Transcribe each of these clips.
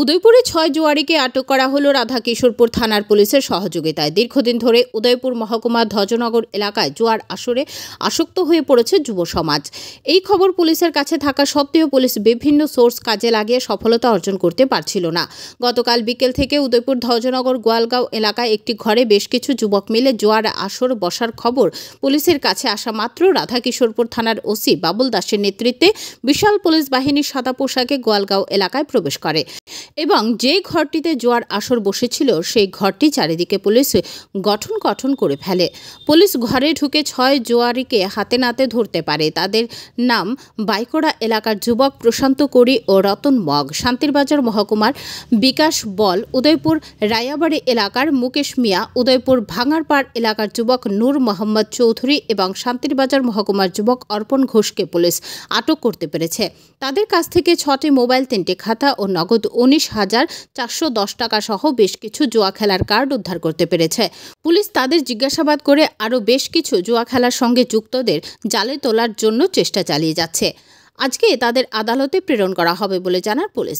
উদয়পুরে ৬ জুয়ারিকে আটক করা হলো রাধাকিশোরপুর থানার পুলিশের সহযোগিতায়। দীর্ঘদিন ধরে উদয়পুর মহকুমার ধ্বজনগর এলাকায় জুয়ার আসরে আসক্ত হয়ে পড়েছে যুব সমাজ। এই খবর পুলিশের কাছে থাকা সত্ত্বেও পুলিশ বিভিন্ন সোর্স কাজে লাগিয়ে সফলতা অর্জন করতে পারছিল না। গতকাল বিকেল থেকে উদয়পুর ধ্বজনগর গোয়ালগাঁও এলাকায় একটি ঘরে বেশ কিছু যুবক মিলে জুয়ার আসর বসার খবর পুলিশের কাছে আসা মাত্র রাধাকিশোরপুর থানার ওসি বাবুল দাসের নেতৃত্বে বিশাল পুলিশ বাহিনীর সাদা পোশাকে গোয়ালগাঁও এলাকায় প্রবেশ করে এবং যে ঘরটিতে জুয়ার আসর বসেছিল সেই ঘরটি চারিদিকে পুলিশ গঠন করে ফেলে। পুলিশ ঘরে ঢুকে ৬ জুয়ারিকে হাতে নাতে ধরতে পারে। তাদের নাম বাইকোড়া এলাকার যুবক প্রশান্ত কোড়ি ও রতন মগ, শান্তিরবাজার মহকুমার বিকাশ বল, উদয়পুর রায়াবাড়ি এলাকার মুকেশ মিয়া, উদয়পুর ভাঙারপাড় এলাকার যুবক নূর মোহাম্মদ চৌধুরী এবং শান্তিরবাজার মহকুমার যুবক অর্পণ ঘোষকে পুলিশ আটক করতে পেরেছে। তাদের কাছ থেকে ৬টি মোবাইল, ৩টি খাতা ও নগদ ১৯,৪১০ টাকা সহ বেশ কিছু জুয়া খেলার কার্ড উদ্ধার করতে পেরেছে। পুলিশ তাদের জিজ্ঞাসাবাদ করে আরও বেশ কিছু জুয়া খেলার সঙ্গে যুক্তদের জালে তোলার জন্য চেষ্টা চালিয়ে যাচ্ছে। আজকে তাদের আদালতে প্রেরণ করা হবে বলে জানার পুলিশ।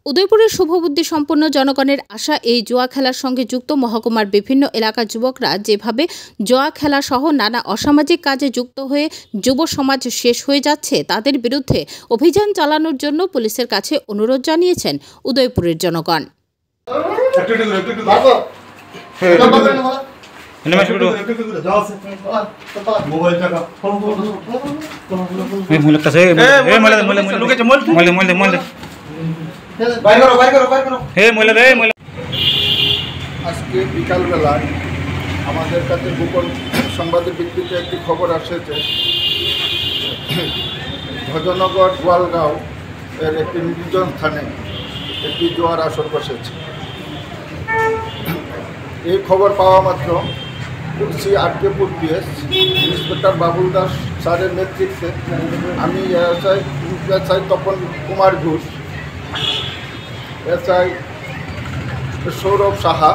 উদয়পুরের শুভবুদ্ধি সম্পন্ন জনগণের আশা, এই জুয়া খেলার সঙ্গে যুক্ত মহকুমার বিভিন্ন এলাকার যুবকরা যেভাবে জুয়া খেলা সহ নানা অসামাজিক কাজে যুক্ত হয়ে যুব সমাজ শেষ হয়ে যাচ্ছে, তাদের বিরুদ্ধে অভিযান চালানোর জন্য পুলিশের কাছে অনুরোধ জানিয়েছেন উদয়পুরের জনগণ। আজকে বিকালবেলায় আমাদের কাছে গোপন সংবাদের ভিত্তিতে একটি খবর আসছে, ধ্বজনগর গোয়ালগাঁও এর একটি নির্জন স্থানে একটি জুয়ার আসর বসেছে। এই খবর পাওয়া মাত্র OC RKPur PS inspector Babul Das স্যারের নেতৃত্বে আমি SI Tapan Kumar Ghosh, SI Sourav Saha,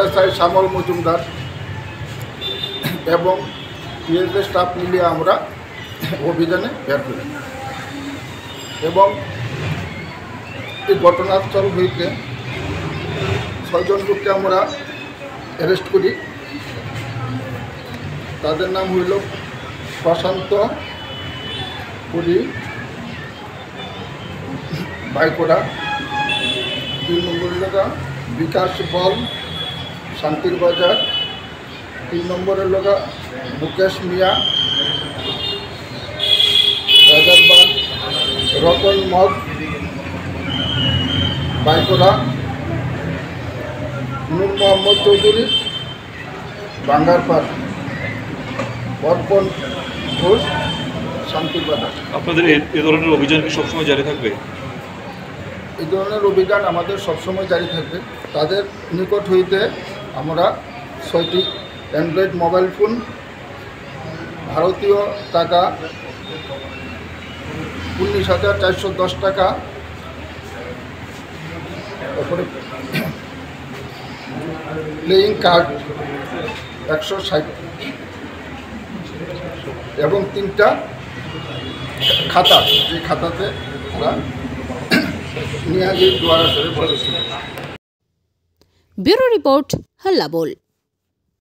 SI Shyamal Majumdar এবং পিএসএ স্টাফ মিলিয়ে আমরা অভিযানে বের করি এবং এই ঘটনাস্থল হইতে ৬ জন লোককে আমরা অ্যারেস্ট করি। তাদের নাম হইল প্রশান্ত কোড়ি বাইকোড়া, ২ নম্বর এলাকা বিকাশ বল শান্তিরবাজার, ৩ নম্বরের এলাকা মুকেশ মিয়া রাজারবাগ, রতন মগ বাইকোড়া, নূর মোহাম্মদ চৌধুরী ভাঙারপাড়, অর্পণ ঘোষ শান্তিরবাজার। আপনাদের এই ধরনের অভিযান কি সবসময় জারি থাকবে? এই ধরনের অভিযান আমাদের সবসময় জারি থাকবে। তাদের নিকট হইতে আমরা ৬টি অ্যান্ড্রয়েড মোবাইল ফোন, ভারতীয় টাকা ১৯,৪১০ টাকা, তারপরে প্লেয়িং কার্ড ১৬০ এবং 3টা খাতা, যে খাতাতে আমরা নিয়ে গিয়ে জুয়ার আসরে বসেছি। ব্যুরো রিপোর্ট, হাল্লা বল।